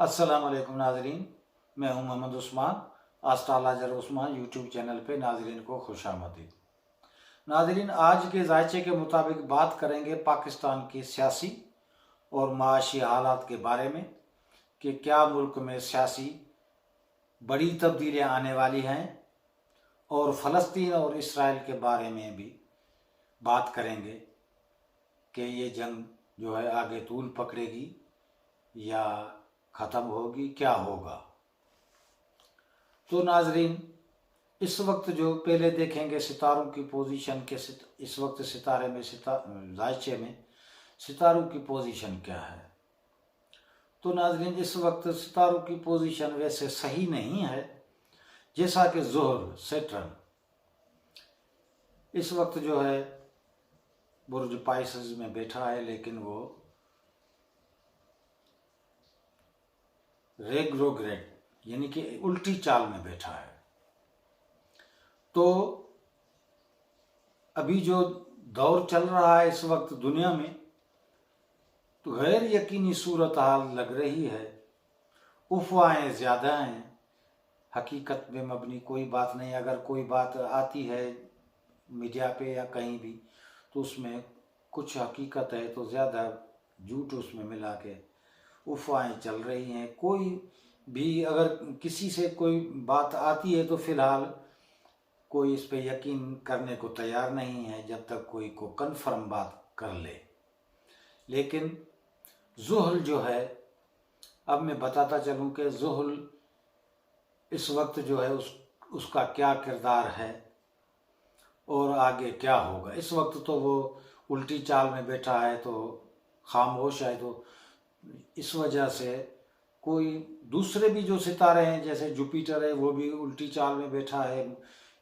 अस्सलाम वालेकुम नाजरीन, मैं हूं मोहम्मद उस्मान। आस्था अजहर उस्मान यूट्यूब चैनल पे नाजरीन को खुशामदीद। नाजरीन, आज के जायचे के मुताबिक बात करेंगे पाकिस्तान की सियासी और माशी हालात के बारे में कि क्या मुल्क में सियासी बड़ी तब्दीलियां आने वाली हैं, और फ़लस्तीन और इसराइल के बारे में भी बात करेंगे कि ये जंग जो है आगे तूल पकड़ेगी या ख़त्म होगी, क्या होगा। तो नाजरीन, इस वक्त जो पहले देखेंगे सितारों की पोजीशन के इस वक्त सितारे में जायचे में सितारों की पोजीशन क्या है। तो नाजरीन, इस वक्त सितारों की पोजीशन वैसे सही नहीं है, जैसा कि ज़ोहर सैटर्न इस वक्त जो है बुर्ज पाइसेस में बैठा है, लेकिन वो रेग्रोग्रेड यानी कि उल्टी चाल में बैठा है। तो अभी जो दौर चल रहा है इस वक्त दुनिया में, तो गैर यकीनी सूरत हाल लग रही है। अफवाहें ज़्यादा हैं, हकीकत में मबनी कोई बात नहीं। अगर कोई बात आती है मीडिया पे या कहीं भी, तो उसमें कुछ हकीकत है तो ज़्यादा झूठ उसमें मिला के अफवाहें चल रही हैं। कोई भी अगर किसी से कोई बात आती है तो फ़िलहाल कोई इस पे यकीन करने को तैयार नहीं है जब तक कोई को कन्फर्म बात कर ले। लेकिन ज़ुहल जो है, अब मैं बताता चलूँ कि ज़ुहल इस वक्त जो है उसका क्या किरदार है और आगे क्या होगा। इस वक्त तो वो उल्टी चाल में बैठा है, तो खामोश है, तो इस वजह से कोई दूसरे भी जो सितारे हैं जैसे जुपिटर है वो भी उल्टी चाल में बैठा है,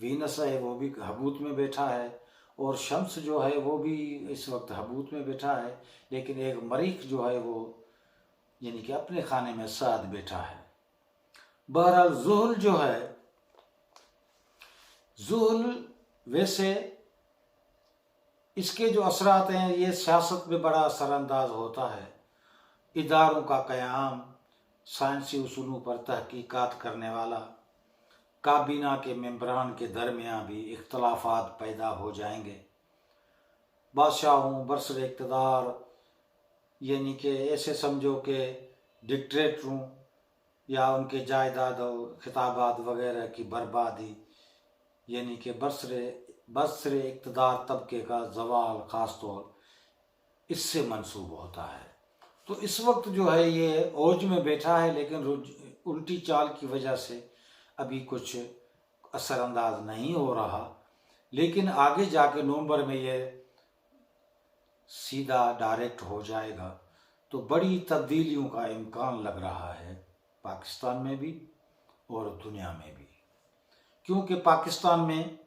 वीनस है वो भी हबूत में बैठा है, और शम्स जो है वो भी इस वक्त हबूत में बैठा है। लेकिन एक मरीख जो है वो यानी कि अपने खाने में साथ बैठा है। बहरहाल ज़ुहल जो है, ज़ुहल वैसे इसके जो असरात हैं ये सियासत में बड़ा असरअंदाज होता है। इदारों का क़याम, साइंसी उसूलों पर तहकीकात करने वाला, काबीना के मेंबरान के दरमियान भी इख्तलाफात पैदा हो जाएंगे। बादशाहों, बरसर इक़्तिदार यानी कि ऐसे समझो कि डिक्टेटरों या उनके जायदादों, खिताबात वगैरह की बर्बादी, यानी कि बरसर इक़्तिदार तबके का ज़वाल ख़ास तौर इससे मंसूब होता है। तो इस वक्त जो है ये औज में बैठा है, लेकिन उल्टी चाल की वजह से अभी कुछ असरअंदाज नहीं हो रहा। लेकिन आगे जाके नवंबर में ये सीधा डायरेक्ट हो जाएगा, तो बड़ी तब्दीलियों का इम्कान लग रहा है पाकिस्तान में भी और दुनिया में भी। क्योंकि पाकिस्तान में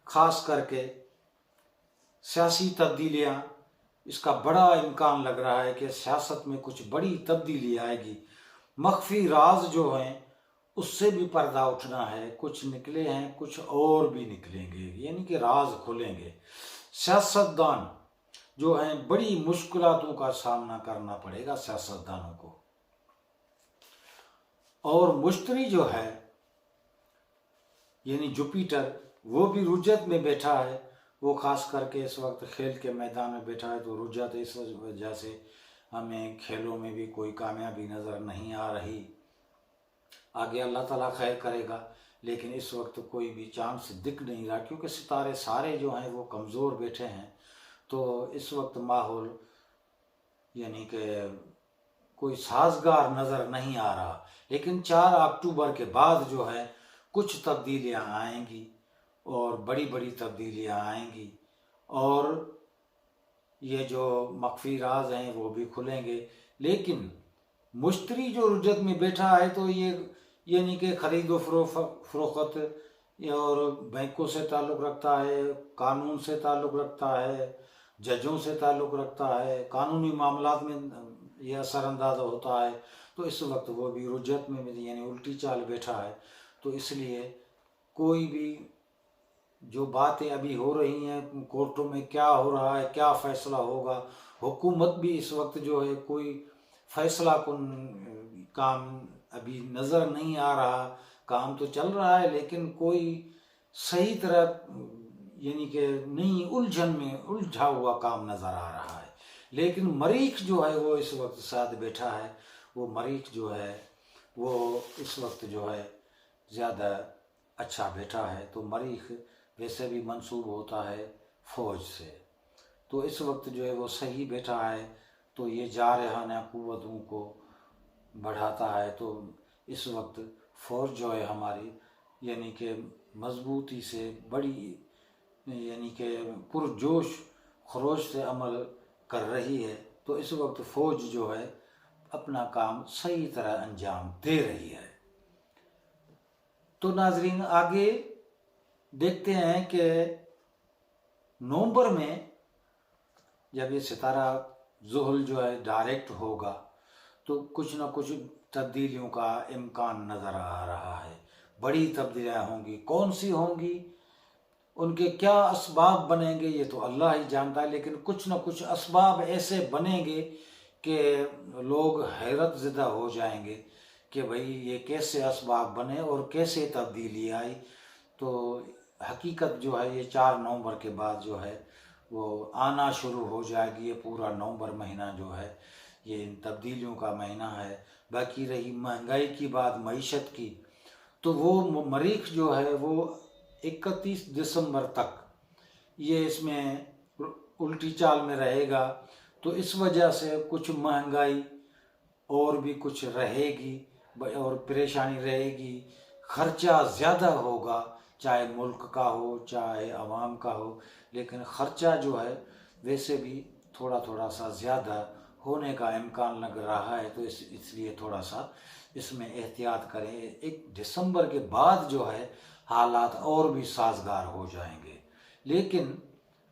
ख़ास करके सियासी तब्दीलियाँ, इसका बड़ा इम्कान लग रहा है कि सियासत में कुछ बड़ी तब्दीली आएगी। मख्फी राज जो हैं उससे भी पर्दा उठना है, कुछ निकले हैं, कुछ और भी निकलेंगे, यानी कि राज खुलेंगे। सियासतदान जो हैं, बड़ी मुश्किलातों का सामना करना पड़ेगा सियासतदानों को। और मुश्तरी जो है यानी जुपिटर, वो भी रुजत में बैठा है। वो ख़ास करके इस वक्त खेल के मैदान में बैठा है, तो रुजत इस वजह से हमें खेलों में भी कोई कामयाबी नज़र नहीं आ रही। आगे अल्लाह ताला खैर करेगा, लेकिन इस वक्त कोई भी चांस दिख नहीं रहा, क्योंकि सितारे सारे जो हैं वो कमज़ोर बैठे हैं। तो इस वक्त माहौल यानी कि कोई साजगार नज़र नहीं आ रहा। लेकिन 4 अक्टूबर के बाद जो है कुछ तब्दीलियाँ आएंगी, और बड़ी बड़ी तब्दीलियाँ आएंगी, और ये जो मख्फी राज हैं वो भी खुलेंगे। लेकिन मुश्तरी जो रुजत में बैठा है, तो ये यानी कि ख़रीद व फ़रोख्त और बैंकों से ताल्लुक़ रखता है, कानून से ताल्लुक़ रखता है, जजों से ताल्लुक़ रखता है, कानूनी मामलात में यह असरअंदाज होता है। तो इस वक्त वो भी रुजत में यानी उल्टी चाल बैठा है। तो इसलिए कोई भी जो बातें अभी हो रही हैं कोर्टों में, क्या हो रहा है, क्या फ़ैसला होगा, हुकूमत भी इस वक्त जो है कोई फ़ैसला कुन काम अभी नज़र नहीं आ रहा। काम तो चल रहा है लेकिन कोई सही तरह यानी कि नहीं, उलझन में उलझा हुआ काम नज़र आ रहा है। लेकिन मरीख जो है वो इस वक्त साथ बैठा है। वो मरीख जो है वो इस वक्त जो है ज़्यादा अच्छा बैठा है। तो मरीख वैसे भी मंसूब होता है फ़ौज से, तो इस वक्त जो है वो सही बैठा है। तो ये जारहाना क़ुव्वतों को बढ़ाता है। तो इस वक्त फ़ौज जो है हमारी यानी कि मजबूती से बड़ी यानी कि पुरजोश खरोश से अमल कर रही है। तो इस वक्त फ़ौज जो है अपना काम सही तरह अंजाम दे रही है। तो नाजरीन आगे देखते हैं कि नवंबर में जब ये सितारा ज़ुहल जो है डायरेक्ट होगा तो कुछ ना कुछ तब्दीलियों का इम्कान नज़र आ रहा है। बड़ी तब्दीलियाँ होंगी, कौन सी होंगी, उनके क्या असबाब बनेंगे ये तो अल्लाह ही जानता है। लेकिन कुछ ना कुछ असबाब ऐसे बनेंगे कि लोग हैरत ज़दा हो जाएंगे कि भाई ये कैसे असबाब बने और कैसे तब्दीली आई। तो हकीकत जो है ये 4 नवंबर के बाद जो है वो आना शुरू हो जाएगी। ये पूरा नवंबर महीना जो है ये इन तब्दीलियों का महीना है। बाकी रही महंगाई की बात, मईशत की, तो वो मरीख जो है वो 31 दिसंबर तक ये इसमें उल्टी चाल में रहेगा। तो इस वजह से कुछ महंगाई और भी कुछ रहेगी और परेशानी रहेगी। खर्चा ज़्यादा होगा, चाहे मुल्क का हो चाहे आवाम का हो, लेकिन ख़र्चा जो है वैसे भी थोड़ा थोड़ा सा ज़्यादा होने का इम्कान लग रहा है। तो इसलिए थोड़ा सा इसमें एहतियात करें। 1 दिसंबर के बाद जो है हालात और भी साजगार हो जाएंगे। लेकिन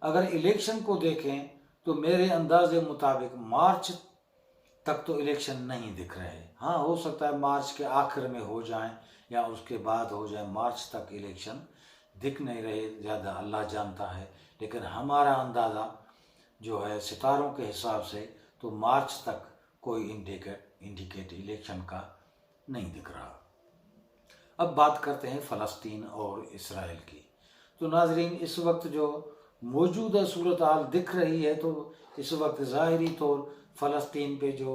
अगर इलेक्शन को देखें तो मेरे अंदाजे मुताबिक मार्च तक तो इलेक्शन नहीं दिख रहे। हाँ, हो सकता है मार्च के आखिर में हो जाएं या उसके बाद हो जाए। मार्च तक इलेक्शन दिख नहीं रहे, ज़्यादा अल्लाह जानता है। लेकिन हमारा अंदाज़ा जो है सितारों के हिसाब से तो मार्च तक कोई इंडिकेट इलेक्शन का नहीं दिख रहा। अब बात करते हैं फ़लस्तीन और इसराइल की। तो नाजरीन इस वक्त जो मौजूदा सूरत हाल दिख रही है तो इस वक्त ज़ाहिरी तौर फ़लस्तीन पे जो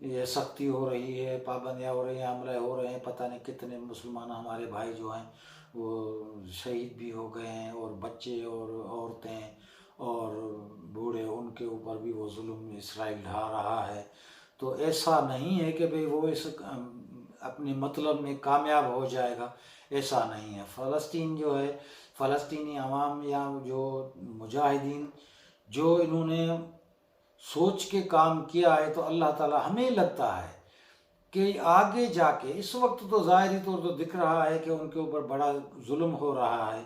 ये सख्ती हो रही है, पाबंदियाँ हो रही हैं, हमले हो रहे हैं, पता नहीं कितने मुसलमान हमारे भाई जो हैं वो शहीद भी हो गए हैं, और बच्चे और औरतें और बूढ़े, उनके ऊपर भी वो जुल्म इसराइल ढा रहा है। तो ऐसा नहीं है कि भाई वो इस अपने मतलब में कामयाब हो जाएगा, ऐसा नहीं है। फ़लस्तीन जो है, फ़लस्तीनी अवाम या जो मुजाहिदीन जो इन्होंने सोच के काम किया है, तो अल्लाह ताला हमें लगता है कि आगे जाके, इस वक्त तो ज़ाहिरी तौर तो दिख रहा है कि उनके ऊपर बड़ा जुल्म हो रहा है,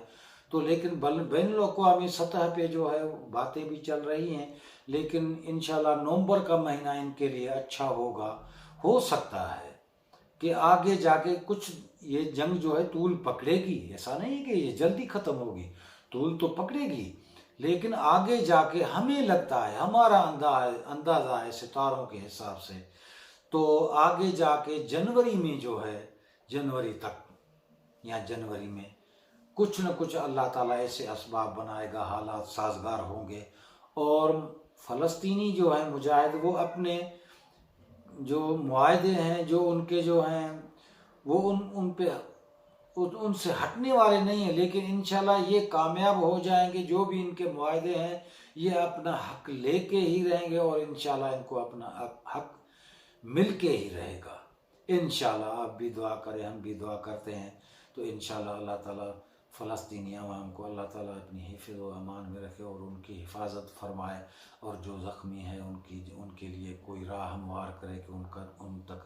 तो लेकिन बैनुल अक़वामी सतह पे जो है बातें भी चल रही हैं। लेकिन इंशाल्लाह नवंबर का महीना इनके लिए अच्छा होगा। हो सकता है कि आगे जाके कुछ ये जंग जो है तूल पकड़ेगी। ऐसा नहीं है कि ये जल्दी ख़त्म होगी, तूल तो पकड़ेगी। लेकिन आगे जाके हमें लगता है, हमारा अंदाज़ा है सितारों के हिसाब से, तो आगे जाके जनवरी में जो है, जनवरी तक या जनवरी में कुछ न कुछ अल्लाह ताला ऐसे असबाब बनाएगा, हालात साजगार होंगे और फ़लस्तीनी जो है मुजाहिद, वो अपने जो मुआहदे हैं, जो उनके जो हैं, वो उनसे हटने वाले नहीं हैं। लेकिन इंशाल्लाह ये कामयाब हो जाएंगे। जो भी इनके मुआहदे हैं ये अपना हक लेके ही रहेंगे और इंशाल्लाह इनको अपना हक मिल के ही रहेगा इंशाल्लाह। आप भी दुआ करें, हम भी दुआ करते हैं। तो इंशाल्लाह अल्लाह ताला फ़लस्तीनी अवाम को अल्लाह ताला अपनी हिफ़्ज़ व अमान में रखे और उनकी हिफाजत फरमाए, और जो ज़ख्मी हैं उनके लिए कोई राह हमवार करे कि उन तक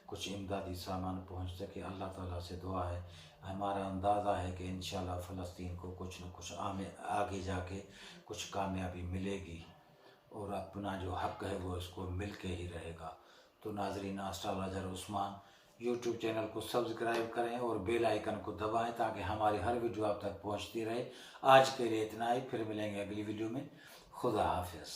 कुछ इमदादी सामान पहुँच सके। अल्लाह ताला से दुआ है, हमारा अंदाज़ा है कि इंशाल्लाह फ़लस्तीन को कुछ न कुछ आगे जाके कुछ कामयाबी मिलेगी और अपना जो हक़ है वो इसको मिल के ही रहेगा। तो नाज़रीन, एस्ट्रोलॉजर उस्मान यूट्यूब चैनल को सब्सक्राइब करें और बेल आइकन को दबाएं ताकि हमारी हर वीडियो आप तक पहुंचती रहे। आज के लिए इतना ही, फिर मिलेंगे अगली वीडियो में। खुदा हाफिज़।